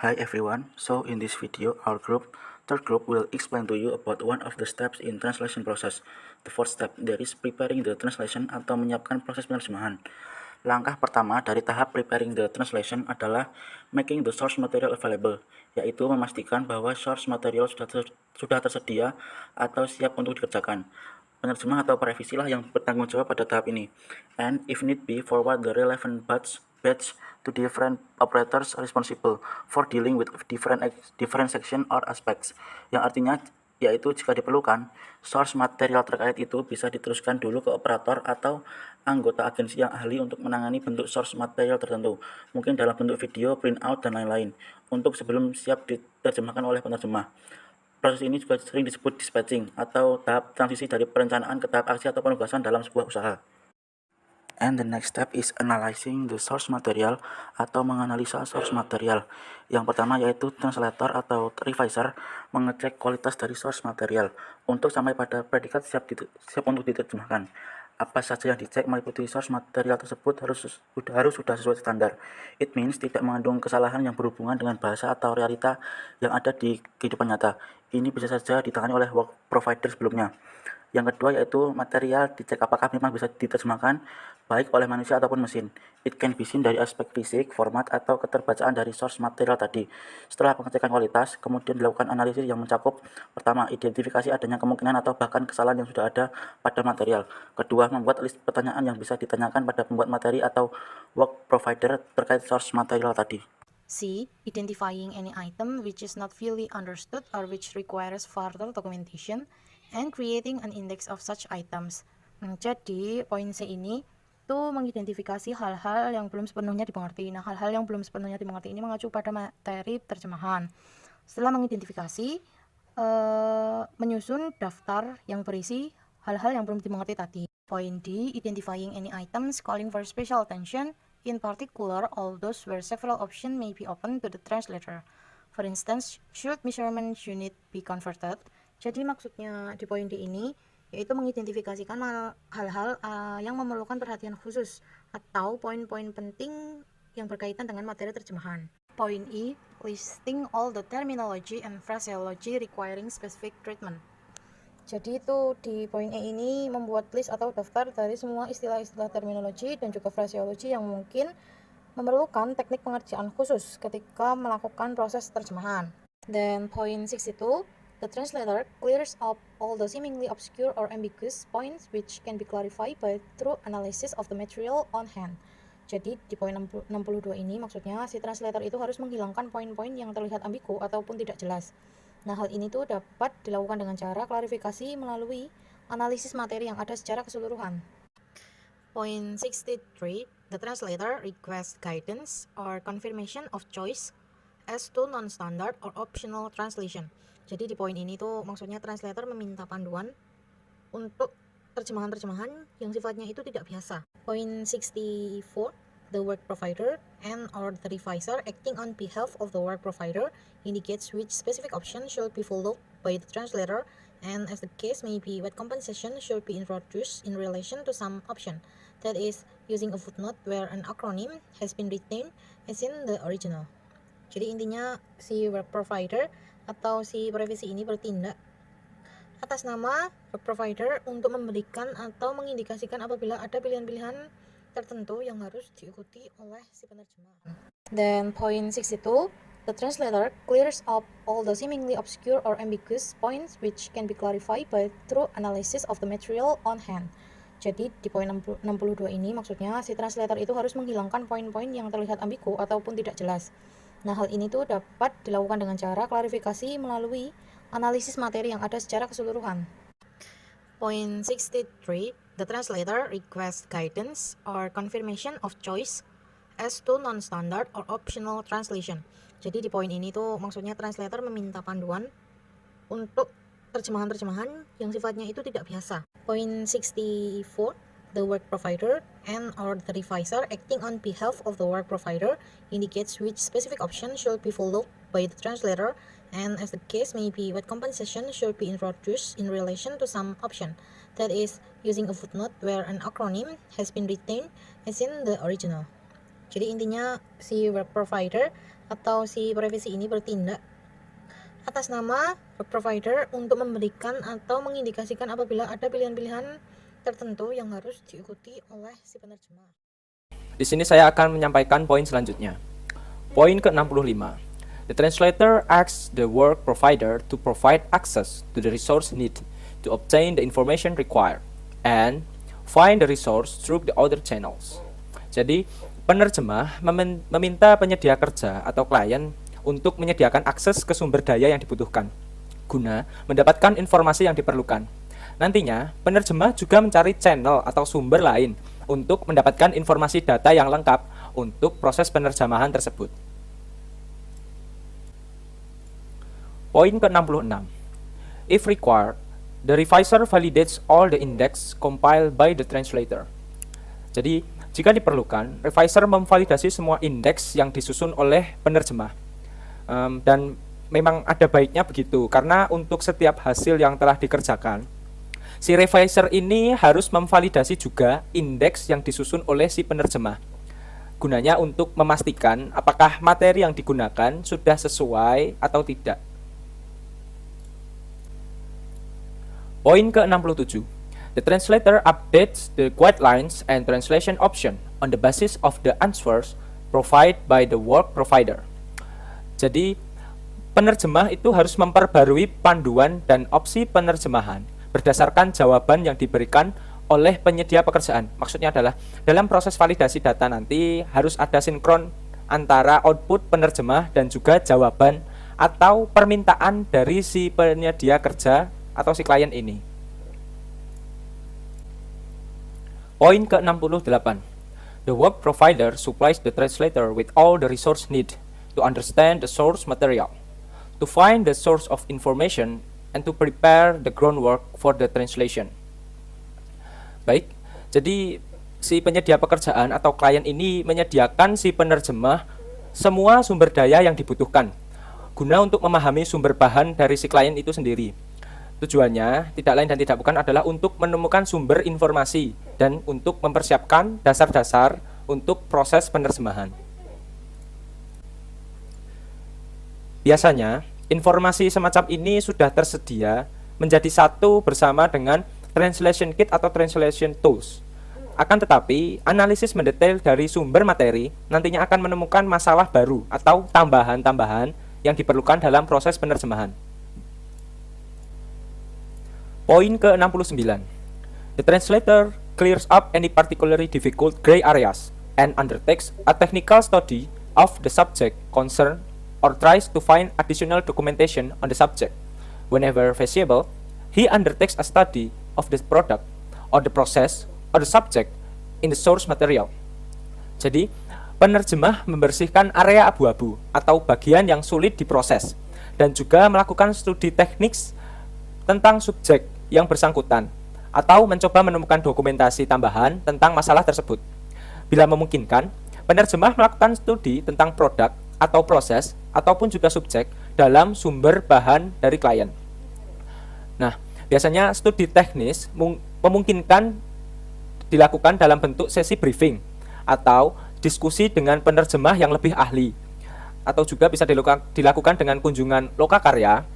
Hi everyone, so in this video our third group will explain to you about one of the steps in translation process. The fourth step, that is preparing the translation atau menyiapkan proses penerjemahan. Langkah pertama dari tahap preparing the translation adalah making the source material available, yaitu memastikan bahwa source material sudah tersedia atau siap untuk dikerjakan. Penerjemah atau perevisi lah yang bertanggung jawab pada tahap ini. And if need be, forward the relevant batch to different operators responsible for dealing with different section or aspects. Yang artinya yaitu jika diperlukan, source material terkait itu bisa diteruskan dulu ke operator atau anggota agensi yang ahli untuk menangani bentuk source material tertentu, mungkin dalam bentuk video, printout, dan lain-lain, untuk sebelum siap diterjemahkan oleh penerjemah. Proses ini juga sering disebut dispatching atau tahap transisi dari perencanaan ke tahap aksi atau penugasan dalam sebuah usaha. And the next step is analyzing the source material atau menganalisa source material. Yang pertama yaitu translator atau reviser mengecek kualitas dari source material untuk sampai pada predikat siap untuk diterjemahkan. Apa saja yang dicek meliputi source material tersebut harus sudah sesuai standar. It means tidak mengandung kesalahan yang berhubungan dengan bahasa atau realita yang ada di kehidupan nyata. Ini bisa saja ditangani oleh work provider sebelumnya. Yang kedua yaitu material dicek apakah memang bisa diterjemahkan baik oleh manusia ataupun mesin. It can be seen dari aspek fisik, format, atau keterbacaan dari source material tadi. Setelah pengecekan kualitas, kemudian dilakukan analisis yang mencakup pertama, identifikasi adanya kemungkinan atau bahkan kesalahan yang sudah ada pada material. Kedua, membuat list pertanyaan yang bisa ditanyakan pada pembuat materi atau work provider terkait source material tadi. C. Identifying any item which is not fully understood or which requires further documentation and creating an index of such items. Jadi, poin C ini tuh mengidentifikasi hal-hal yang belum sepenuhnya dimengerti. Nah, hal-hal yang belum sepenuhnya dimengerti ini mengacu pada materi terjemahan. Setelah mengidentifikasi, menyusun daftar yang berisi hal-hal yang belum dimengerti tadi. Poin D. Identifying any items calling for special attention, in particular all those where several options may be open to the translator. For instance, should measurement unit be converted? Jadi maksudnya di poin D ini yaitu mengidentifikasikan hal-hal yang memerlukan perhatian khusus atau poin-poin penting yang berkaitan dengan materi terjemahan. Poin E, listing all the terminology and phraseology requiring specific treatment. Jadi itu di poin E ini membuat list atau daftar dari semua istilah-istilah terminologi dan juga phraseology yang mungkin memerlukan teknik pengerjaan khusus ketika melakukan proses terjemahan. Dan poin 6 itu, the translator clears up all the seemingly obscure or ambiguous points which can be clarified by through analysis of the material on hand. Jadi di poin 62 ini maksudnya si translator itu harus menghilangkan poin-poin yang terlihat ambigu ataupun tidak jelas. Nah, hal ini tuh dapat dilakukan dengan cara klarifikasi melalui analisis materi yang ada secara keseluruhan. Point 63, the translator requests guidance or confirmation of choice as to non-standard or optional translation. Jadi di poin ini tuh maksudnya translator meminta panduan untuk terjemahan-terjemahan yang sifatnya itu tidak biasa. Point 64, the work provider and or the reviser acting on behalf of the work provider indicates which specific option should be followed by the translator, and as the case may be, what compensation should be introduced in relation to some option. That is, using a footnote where an acronym has been retained as in the original. Jadi intinya si work provider atau si perevisi ini bertindak atas nama work provider untuk memberikan atau mengindikasikan apabila ada pilihan-pilihan tertentu yang harus diikuti oleh si penerjemah. Dan poin 6 itu, the translator clears up all the seemingly obscure or ambiguous points which can be clarified by through analysis of the material on hand. Jadi di poin 62 ini maksudnya si translator itu harus menghilangkan poin-poin yang terlihat ambigu ataupun tidak jelas. Nah, hal ini tuh dapat dilakukan dengan cara klarifikasi melalui analisis materi yang ada secara keseluruhan. Point 63, the translator requests guidance or confirmation of choice as to non-standard or optional translation. Jadi di poin ini tuh maksudnya translator meminta panduan untuk terjemahan-terjemahan yang sifatnya itu tidak biasa. Point 64, the work provider and or the reviser acting on behalf of the work provider indicates which specific option should be followed by the translator, and as the case may be, what compensation should be introduced in relation to some option. That is, using a footnote where an acronym has been retained as in the original. Jadi intinya si work provider atau si revisi ini bertindak atas nama work provider untuk memberikan atau mengindikasikan apabila ada pilihan-pilihan tertentu yang harus diikuti oleh si penerjemah. Di sini saya akan menyampaikan poin selanjutnya. Poin ke-65. The translator asks the work provider to provide access to the resource needed to obtain the information required and find the resource through the other channels. Jadi, penerjemah meminta penyedia kerja atau klien untuk menyediakan akses ke sumber daya yang dibutuhkan guna mendapatkan informasi yang diperlukan. Nantinya, penerjemah juga mencari channel atau sumber lain untuk mendapatkan informasi data yang lengkap untuk proses penerjemahan tersebut. Poin ke-66. If required, the reviser validates all the index compiled by the translator. Jadi, jika diperlukan, reviser memvalidasi semua indeks yang disusun oleh penerjemah. Dan memang ada baiknya begitu, karena untuk setiap hasil yang telah dikerjakan, si reviser ini harus memvalidasi juga indeks yang disusun oleh si penerjemah. Gunanya untuk memastikan apakah materi yang digunakan sudah sesuai atau tidak. Poin ke-67. The translator updates the guidelines and translation option on the basis of the answers provided by the work provider. Jadi, penerjemah itu harus memperbarui panduan dan opsi penerjemahan berdasarkan jawaban yang diberikan oleh penyedia pekerjaan. Maksudnya adalah, dalam proses validasi data nanti harus ada sinkron antara output penerjemah dan juga jawaban atau permintaan dari si penyedia kerja atau si klien ini. Poin ke-68. The work provider supplies the translator with all the resource need to understand the source material, to find the source of information, and to prepare the groundwork for the translation. Baik, jadi si penyedia pekerjaan atau klien ini menyediakan si penerjemah semua sumber daya yang dibutuhkan guna untuk memahami sumber bahan dari si klien itu sendiri. Tujuannya tidak lain dan tidak bukan adalah untuk menemukan sumber informasi dan untuk mempersiapkan dasar-dasar untuk proses penerjemahan. Biasanya, informasi semacam ini sudah tersedia menjadi satu bersama dengan translation kit atau translation tools. Akan tetapi, analisis mendetail dari sumber materi nantinya akan menemukan masalah baru atau tambahan-tambahan yang diperlukan dalam proses penerjemahan. Poin ke-69. The translator clears up any particularly difficult gray areas and undertakes a technical study of the subject concerned or tries to find additional documentation on the subject. Whenever feasible, he undertakes a study of the product or the process or the subject in the source material. Jadi, penerjemah membersihkan area abu-abu atau bagian yang sulit diproses dan juga melakukan studi teknis tentang subjek yang bersangkutan atau mencoba menemukan dokumentasi tambahan tentang masalah tersebut. Bila memungkinkan, penerjemah melakukan studi tentang produk atau proses ataupun juga subjek dalam sumber bahan dari klien. Nah, biasanya studi teknis memungkinkan dilakukan dalam bentuk sesi briefing atau diskusi dengan penerjemah yang lebih ahli, atau juga bisa dilakukan dengan kunjungan lokakarya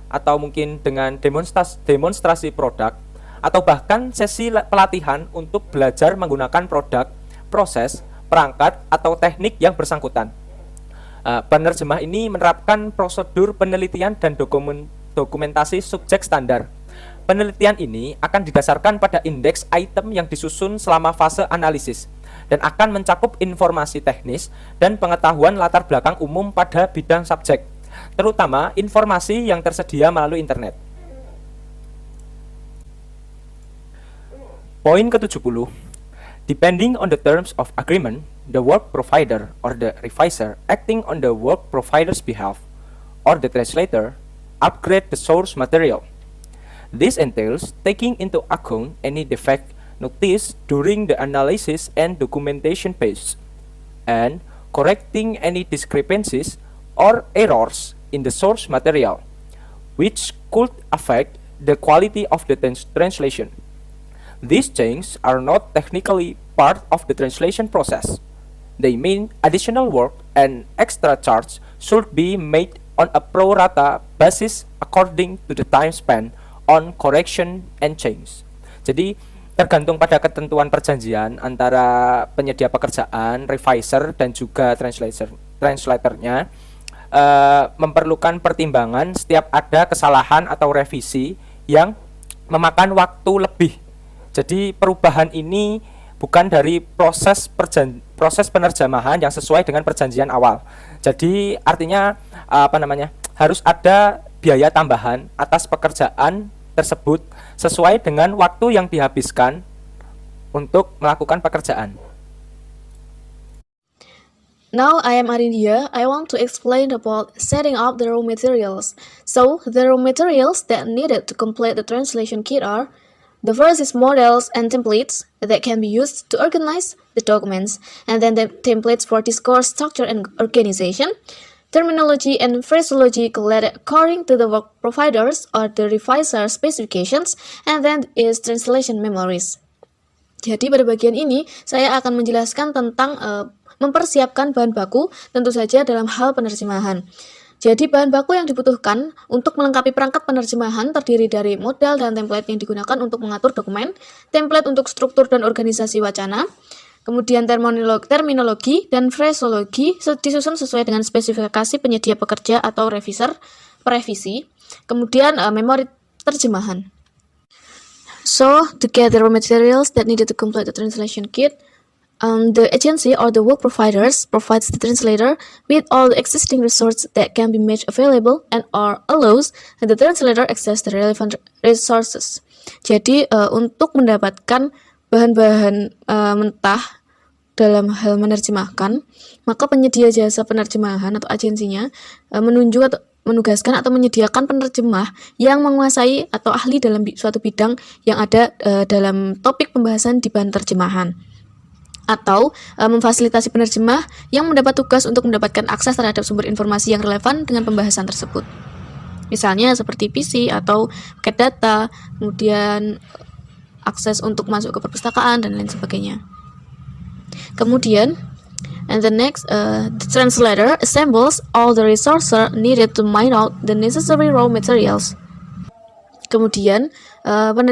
atau mungkin dengan demonstrasi produk, atau bahkan sesi pelatihan untuk belajar menggunakan produk, proses, perangkat, atau teknik yang bersangkutan. Penerjemah ini menerapkan prosedur penelitian dan dokumentasi subjek standar. Penelitian ini akan didasarkan pada indeks item yang disusun selama fase analisis dan akan mencakup informasi teknis dan pengetahuan latar belakang umum pada bidang subjek, terutama informasi yang tersedia melalui internet. Poin ke-70. Depending on the terms of agreement, the work provider or the reviser acting on the work provider's behalf or the translator upgrade the source material. This entails taking into account any defect noticed during the analysis and documentation phase and correcting any discrepancies or errors in the source material, which could affect the quality of the translation. These changes are not technically part of the translation process. They mean additional work and extra charge should be made on a pro rata basis according to the time spent on correction and change. Jadi tergantung pada ketentuan perjanjian antara penyedia pekerjaan, revisor dan juga translatornya, memerlukan pertimbangan setiap ada kesalahan atau revisi yang memakan waktu lebih. Jadi perubahan ini bukan dari proses penerjemahan yang sesuai dengan perjanjian awal. Jadi artinya harus ada biaya tambahan atas pekerjaan tersebut sesuai dengan waktu yang dihabiskan untuk melakukan pekerjaan. Now I am Arindia. I want to explain about setting up the raw materials. So the raw materials that needed to complete the translation kit are: the first is models and templates that can be used to organize the documents, and then the templates for discourse structure and organization, terminology and phraseology collected according to the work providers or the revisor specifications, and then is translation memories. Jadi pada bagian ini saya akan menjelaskan tentang mempersiapkan bahan baku, tentu saja dalam hal penerjemahan. Jadi bahan baku yang dibutuhkan untuk melengkapi perangkat penerjemahan terdiri dari model dan template yang digunakan untuk mengatur dokumen, template untuk struktur dan organisasi wacana, kemudian terminologi dan phraseologi disusun sesuai dengan spesifikasi penyedia pekerja atau revisi, kemudian memori terjemahan. So, to get the raw materials that needed to complete the translation kit, the agency or the work providers provides the translator with all the existing resources that can be made available and or allows the translator access the relevant resources. Jadi untuk mendapatkan bahan-bahan mentah dalam hal menerjemahkan, maka penyedia jasa penerjemahan atau agensinya menunjuk atau menugaskan atau menyediakan penerjemah yang menguasai atau ahli dalam suatu bidang yang ada dalam topik pembahasan di bahan terjemahan, atau memfasilitasi penerjemah yang mendapat tugas untuk mendapatkan akses terhadap sumber informasi yang relevan dengan pembahasan tersebut. Misalnya seperti PC atau paket data, kemudian akses untuk masuk ke perpustakaan dan lain sebagainya. Kemudian, and the next, the translator assembles all the resources needed to mine out the necessary raw materials. Kemudian,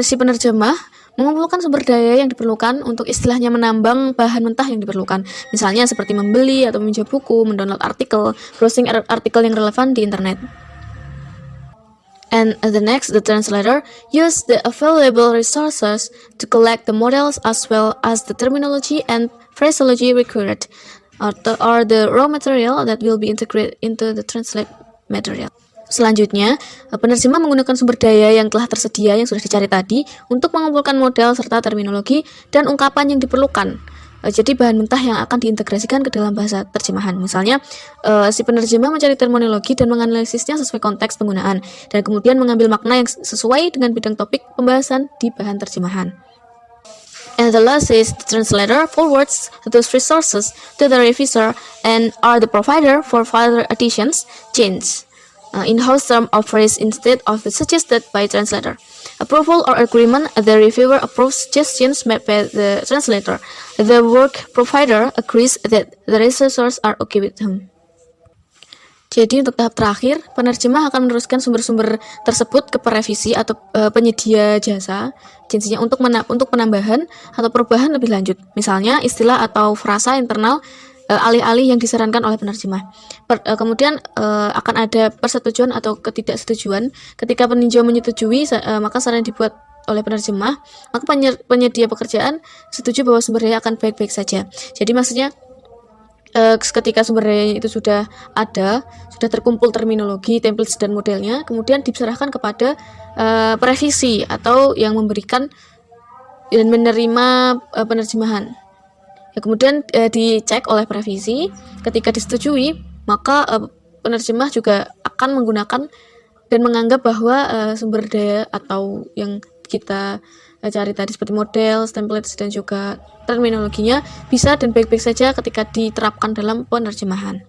si penerjemah mengumpulkan sumber daya yang diperlukan untuk istilahnya menambang bahan mentah yang diperlukan. Misalnya seperti membeli atau meminjam buku, mendownload artikel, browsing artikel yang relevan di internet. And the next, the translator use the available resources to collect the models as well as the terminology and phraseology required, or the raw material that will be integrated into the translate material. Selanjutnya, penerjemah menggunakan sumber daya yang telah tersedia yang sudah dicari tadi untuk mengumpulkan model serta terminologi dan ungkapan yang diperlukan. Jadi bahan mentah yang akan diintegrasikan ke dalam bahasa terjemahan. Misalnya, si penerjemah mencari terminologi dan menganalisisnya sesuai konteks penggunaan, dan kemudian mengambil makna yang sesuai dengan bidang topik pembahasan di bahan terjemahan. And the last is the translator forwards those resources to the revisor and are the provider for further additions, change, in-house term of phrase instead of the suggested by translator. Approval or agreement, the reviewer approves suggestions made by the translator. The work provider agrees that the resources are okay with him. Jadi untuk tahap terakhir, penerjemah akan meneruskan sumber-sumber tersebut ke perevisi atau penyedia jasa agensinya untuk penambahan atau perubahan lebih lanjut. Misalnya istilah atau frasa internal alih-alih yang disarankan oleh penerjemah. Kemudian akan ada persetujuan atau ketidaksetujuan. Ketika peninjau menyetujui, maka saran dibuat oleh penerjemah, maka penyedia pekerjaan setuju bahwa sumber daya akan baik-baik saja. Jadi maksudnya ketika sumber daya itu sudah terkumpul terminologi, templates dan modelnya, kemudian diserahkan kepada perevisi atau yang memberikan dan menerima penerjemahan. Kemudian dicek oleh perevisi. Ketika disetujui, maka penerjemah juga akan menggunakan dan menganggap bahwa sumber daya atau yang kita cari tadi seperti model, templates dan juga terminologinya bisa dan baik-baik saja ketika diterapkan dalam penerjemahan.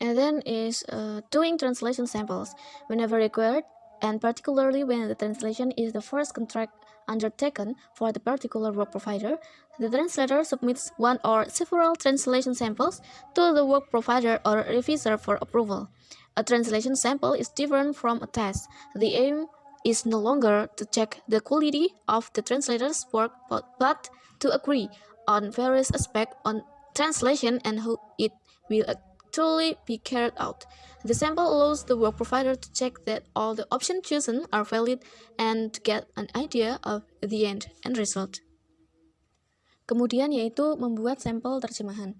And then is doing translation samples whenever required, and particularly when the translation is the first contract undertaken for the particular work provider, the translator submits one or several translation samples to the work provider or revisor for approval. A translation sample is different from a test. The aim is no longer to check the quality of the translator's work, but to agree on various aspects on translation and how it will actually be carried out. The sample allows the work provider to check that all the options chosen are valid and to get an idea of the end result. Kemudian yaitu membuat sampel terjemahan.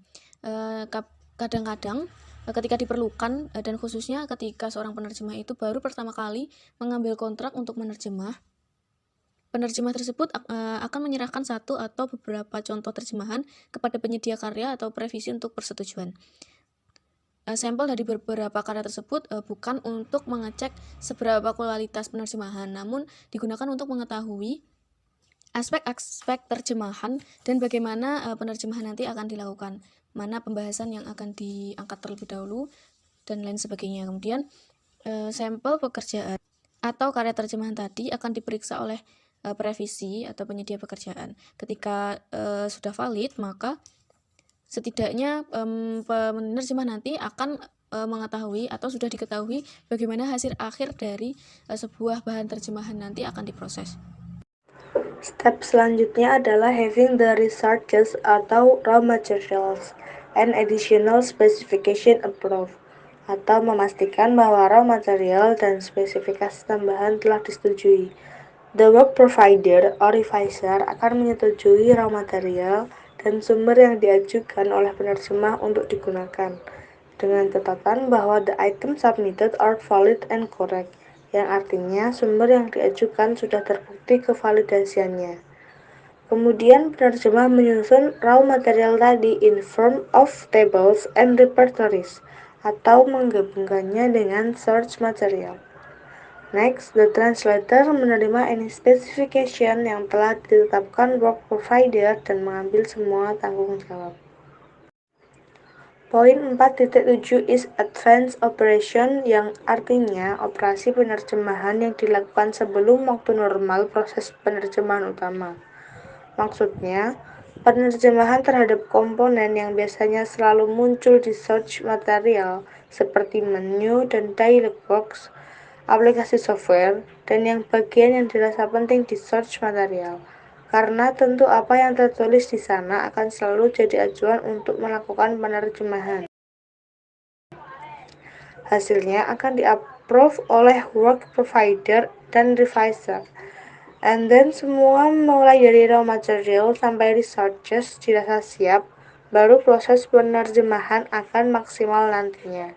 Kadang-kadang ketika diperlukan dan khususnya ketika seorang penerjemah itu baru pertama kali mengambil kontrak untuk menerjemah, penerjemah tersebut akan menyerahkan satu atau beberapa contoh terjemahan kepada penyedia karya atau previsi untuk persetujuan. Sampel dari beberapa karya tersebut bukan untuk mengecek seberapa kualitas penerjemahan, namun digunakan untuk mengetahui aspek-aspek terjemahan dan bagaimana penerjemahan nanti akan dilakukan, mana pembahasan yang akan diangkat terlebih dahulu, dan lain sebagainya. Kemudian sampel pekerjaan atau karya terjemahan tadi akan diperiksa oleh previsi atau penyedia pekerjaan. Ketika sudah valid, maka setidaknya penerjemah nanti akan mengetahui atau sudah diketahui bagaimana hasil akhir dari sebuah bahan terjemahan nanti akan diproses. Step selanjutnya adalah having the researches atau raw materials and additional specification approved, atau memastikan bahwa raw material dan spesifikasi tambahan telah disetujui. The work provider or revisor akan menyetujui raw material dan sumber yang diajukan oleh penerjemah untuk digunakan, dengan catatan bahwa the items submitted are valid and correct, yang artinya sumber yang diajukan sudah terbukti kevalidasiannya. Kemudian penerjemah menyusun raw material tadi in form of tables and repertories, atau menggabungkannya dengan search material. Next, the translator menerima any specification yang telah ditetapkan work provider dan mengambil semua tanggung jawab. Poin 4.7 is advanced operation, yang artinya operasi penerjemahan yang dilakukan sebelum waktu normal proses penerjemahan utama. Maksudnya, penerjemahan terhadap komponen yang biasanya selalu muncul di search material seperti menu dan dialog box, aplikasi software, dan yang bagian yang dirasa penting di search material. Karena tentu apa yang tertulis di sana akan selalu jadi acuan untuk melakukan penerjemahan. Hasilnya akan di-approve oleh work provider dan revisor. And then semua mulai dari raw material sampai researches dirasa siap, baru proses penerjemahan akan maksimal nantinya.